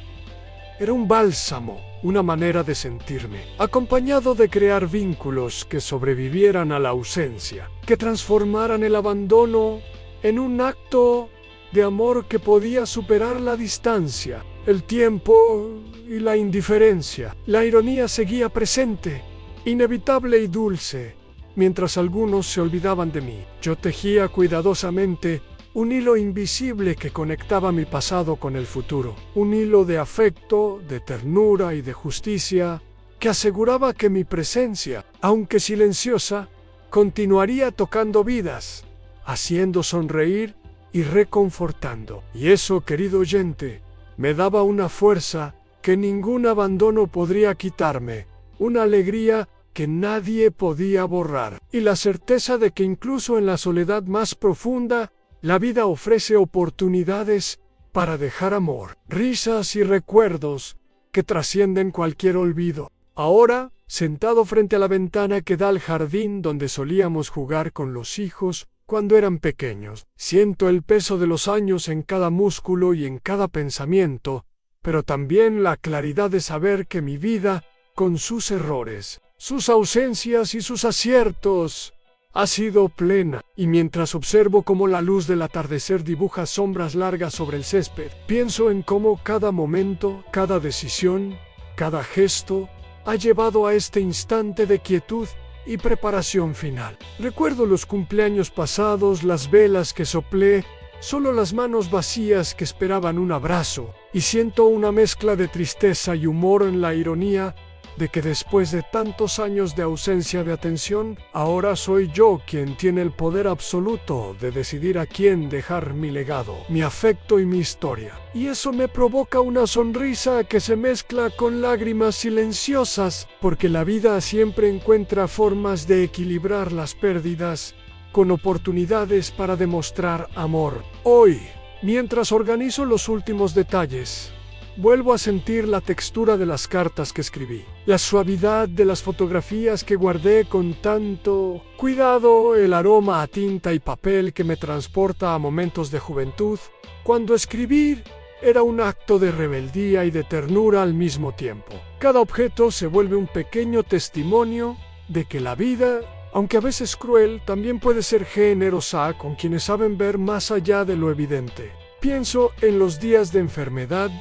era un bálsamo, una manera de sentirme, acompañado de crear vínculos que sobrevivieran a la ausencia, que transformaran el abandono en un acto de amor que podía superar la distancia, el tiempo y la indiferencia. La ironía seguía presente, inevitable y dulce, mientras algunos se olvidaban de mí. Yo tejía cuidadosamente un hilo invisible que conectaba mi pasado con el futuro, un hilo de afecto, de ternura y de justicia que aseguraba que mi presencia, aunque silenciosa, continuaría tocando vidas, haciendo sonreír y reconfortando. Y eso, querido oyente, me daba una fuerza que ningún abandono podría quitarme, una alegría que nadie podía borrar, y la certeza de que incluso en la soledad más profunda, la vida ofrece oportunidades para dejar amor, risas y recuerdos que trascienden cualquier olvido. Ahora, sentado frente a la ventana que da al jardín donde solíamos jugar con los hijos cuando eran pequeños, siento el peso de los años en cada músculo y en cada pensamiento, pero también la claridad de saber que mi vida, con sus errores, sus ausencias y sus aciertos, ha sido plena. Y mientras observo cómo la luz del atardecer dibuja sombras largas sobre el césped, pienso en cómo cada momento, cada decisión, cada gesto ha llevado a este instante de quietud y preparación final. Recuerdo los cumpleaños pasados, las velas que soplé, solo las manos vacías que esperaban un abrazo, y siento una mezcla de tristeza y humor en la ironía de que después de tantos años de ausencia de atención, ahora soy yo quien tiene el poder absoluto de decidir a quién dejar mi legado, mi afecto y mi historia. Y eso me provoca una sonrisa que se mezcla con lágrimas silenciosas, porque la vida siempre encuentra formas de equilibrar las pérdidas con oportunidades para demostrar amor. Hoy, mientras organizo los últimos detalles, vuelvo a sentir la textura de las cartas que escribí, la suavidad de las fotografías que guardé con tanto cuidado, el aroma a tinta y papel que me transporta a momentos de juventud, cuando escribir era un acto de rebeldía y de ternura al mismo tiempo. Cada objeto se vuelve un pequeño testimonio de que la vida, aunque a veces cruel, también puede ser generosa con quienes saben ver más allá de lo evidente. Pienso en los días de enfermedad,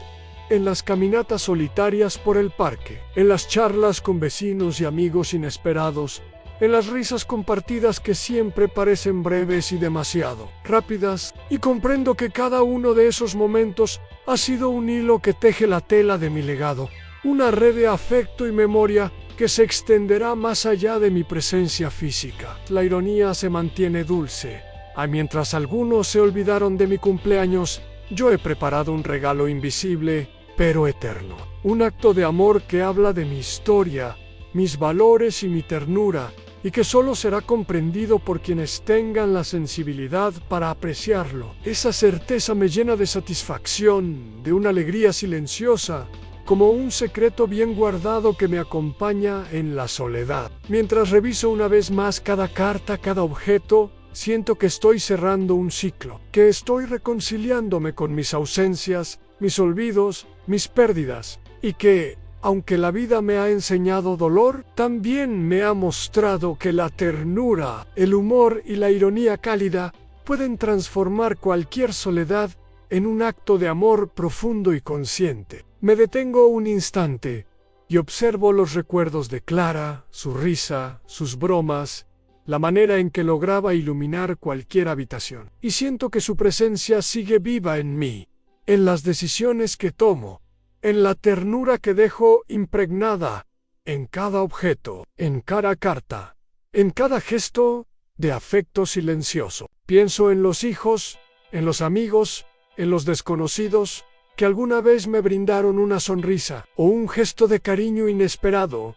en las caminatas solitarias por el parque, en las charlas con vecinos y amigos inesperados, en las risas compartidas que siempre parecen breves y demasiado rápidas, y comprendo que cada uno de esos momentos ha sido un hilo que teje la tela de mi legado, una red de afecto y memoria que se extenderá más allá de mi presencia física. La ironía se mantiene dulce. Mientras algunos se olvidaron de mi cumpleaños, yo he preparado un regalo invisible, pero eterno. Un acto de amor que habla de mi historia, mis valores y mi ternura, y que solo será comprendido por quienes tengan la sensibilidad para apreciarlo. Esa certeza me llena de satisfacción, de una alegría silenciosa, como un secreto bien guardado que me acompaña en la soledad. Mientras reviso una vez más cada carta, cada objeto, siento que estoy cerrando un ciclo, que estoy reconciliándome con mis ausencias, mis olvidos, mis pérdidas, y que, aunque la vida me ha enseñado dolor, también me ha mostrado que la ternura, el humor y la ironía cálida pueden transformar cualquier soledad en un acto de amor profundo y consciente. Me detengo un instante y observo los recuerdos de Clara, su risa, sus bromas, la manera en que lograba iluminar cualquier habitación. Y siento que su presencia sigue viva en mí, en las decisiones que tomo, en la ternura que dejo impregnada en cada objeto, en cada carta, en cada gesto de afecto silencioso. Pienso en los hijos, en los amigos, en los desconocidos, que alguna vez me brindaron una sonrisa o un gesto de cariño inesperado,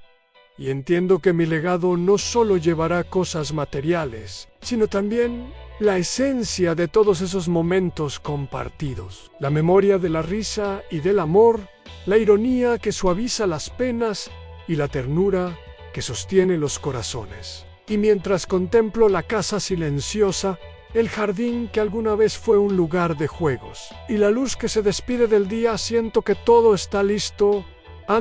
y entiendo que mi legado no solo llevará cosas materiales, sino también la esencia de todos esos momentos compartidos. La memoria de la risa y del amor, la ironía que suaviza las penas y la ternura que sostiene los corazones. Y mientras contemplo la casa silenciosa, el jardín que alguna vez fue un lugar de juegos, y la luz que se despide del día, siento que todo está listo.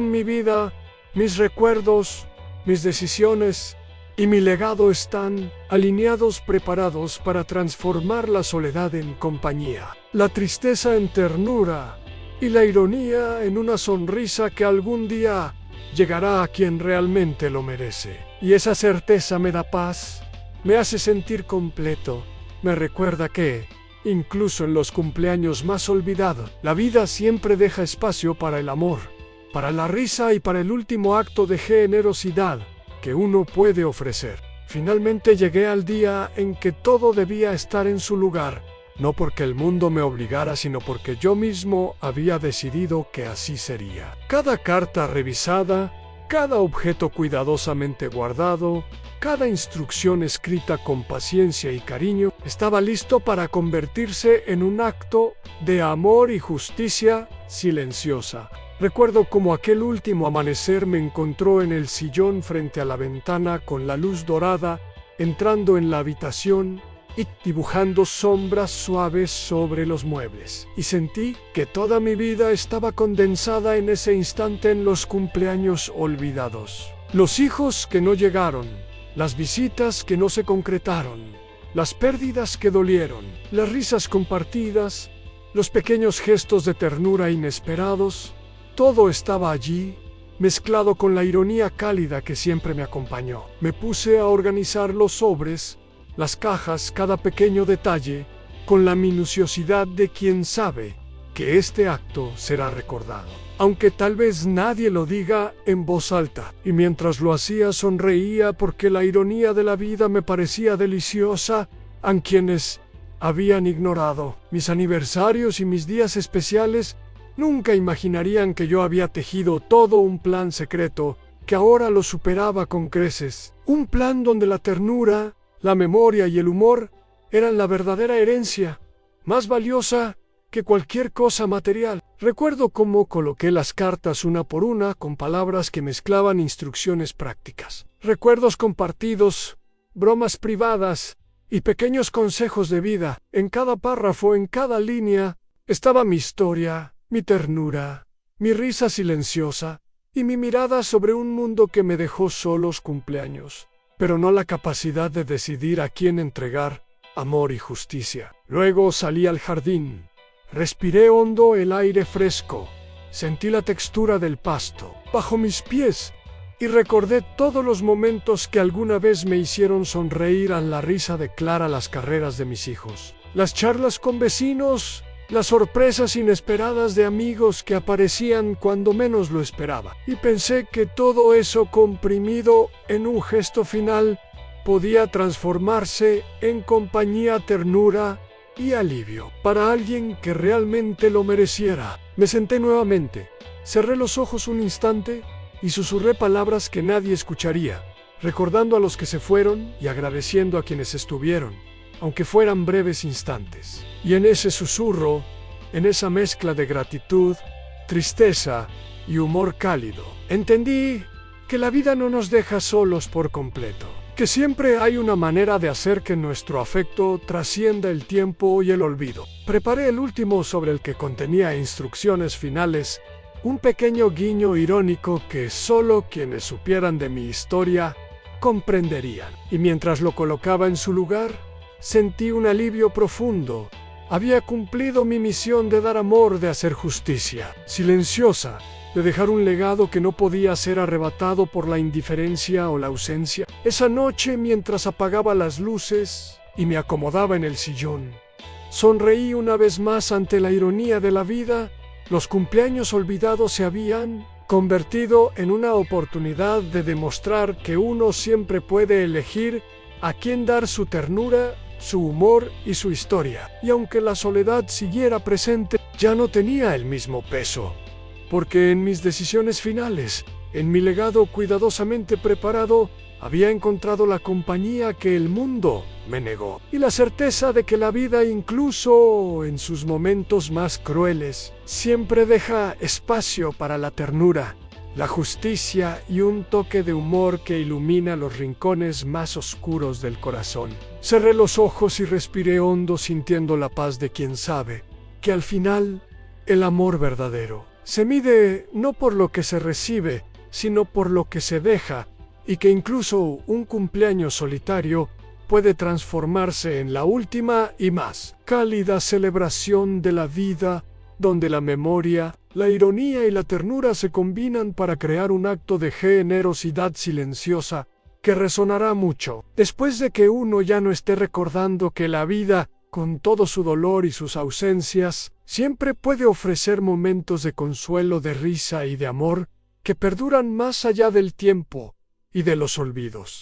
Mi vida, mis recuerdos, mis decisiones y mi legado están alineados, preparados para transformar la soledad en compañía, la tristeza en ternura y la ironía en una sonrisa que algún día llegará a quien realmente lo merece. Y esa certeza me da paz, me hace sentir completo, me recuerda que, incluso en los cumpleaños más olvidados, la vida siempre deja espacio para el amor, para la risa y para el último acto de generosidad que uno puede ofrecer. Finalmente llegué al día en que todo debía estar en su lugar, no porque el mundo me obligara, sino porque yo mismo había decidido que así sería. Cada carta revisada, cada objeto cuidadosamente guardado, cada instrucción escrita con paciencia y cariño, estaba listo para convertirse en un acto de amor y justicia silenciosa. Recuerdo cómo aquel último amanecer me encontró en el sillón frente a la ventana con la luz dorada entrando en la habitación y dibujando sombras suaves sobre los muebles. Y sentí que toda mi vida estaba condensada en ese instante en los cumpleaños olvidados. Los hijos que no llegaron, las visitas que no se concretaron, las pérdidas que dolieron, las risas compartidas, los pequeños gestos de ternura inesperados, todo estaba allí, mezclado con la ironía cálida que siempre me acompañó. Me puse a organizar los sobres, las cajas, cada pequeño detalle, con la minuciosidad de quien sabe que este acto será recordado, aunque tal vez nadie lo diga en voz alta. Y mientras lo hacía sonreía porque la ironía de la vida me parecía deliciosa a quienes habían ignorado. Mis aniversarios y mis días especiales nunca imaginarían que yo había tejido todo un plan secreto que ahora lo superaba con creces. Un plan donde la ternura, la memoria y el humor eran la verdadera herencia, más valiosa que cualquier cosa material. Recuerdo cómo coloqué las cartas una por una con palabras que mezclaban instrucciones prácticas, recuerdos compartidos, bromas privadas y pequeños consejos de vida. En cada párrafo, en cada línea, estaba mi historia, mi ternura, mi risa silenciosa y mi mirada sobre un mundo que me dejó solos cumpleaños, pero no la capacidad de decidir a quién entregar amor y justicia. Luego salí al jardín, respiré hondo el aire fresco, sentí la textura del pasto bajo mis pies y recordé todos los momentos que alguna vez me hicieron sonreír, a la risa de Clara, las carreras de mis hijos, las charlas con vecinos, las sorpresas inesperadas de amigos que aparecían cuando menos lo esperaba. Y pensé que todo eso comprimido en un gesto final podía transformarse en compañía, ternura y alivio para alguien que realmente lo mereciera. Me senté nuevamente, cerré los ojos un instante y susurré palabras que nadie escucharía, recordando a los que se fueron y agradeciendo a quienes estuvieron, aunque fueran breves instantes. Y en ese susurro, en esa mezcla de gratitud, tristeza y humor cálido, entendí que la vida no nos deja solos por completo, que siempre hay una manera de hacer que nuestro afecto trascienda el tiempo y el olvido. Preparé el último, sobre el que contenía instrucciones finales, un pequeño guiño irónico que solo quienes supieran de mi historia comprenderían. Y mientras lo colocaba en su lugar, Sentí un alivio profundo. Había cumplido mi misión de dar amor, de hacer justicia, silenciosa, de dejar un legado que no podía ser arrebatado por la indiferencia o la ausencia. Esa noche, mientras apagaba las luces y me acomodaba en el sillón, sonreí una vez más ante la ironía de la vida. Los cumpleaños olvidados se habían convertido en una oportunidad de demostrar que uno siempre puede elegir a quién dar su ternura, su humor y su historia. Y aunque la soledad siguiera presente, ya no tenía el mismo peso, porque en mis decisiones finales, en mi legado cuidadosamente preparado, había encontrado la compañía que el mundo me negó, y la certeza de que la vida, incluso en sus momentos más crueles, siempre deja espacio para la ternura, la justicia y un toque de humor que ilumina los rincones más oscuros del corazón. Cerré los ojos y respiré hondo, sintiendo la paz de quien sabe que al final el amor verdadero se mide no por lo que se recibe, sino por lo que se deja, y que incluso un cumpleaños solitario puede transformarse en la última y más cálida celebración de la vida, donde la memoria, la ironía y la ternura se combinan para crear un acto de generosidad silenciosa que resonará mucho después de que uno ya no esté recordando que la vida, con todo su dolor y sus ausencias, siempre puede ofrecer momentos de consuelo, de risa y de amor que perduran más allá del tiempo y de los olvidos.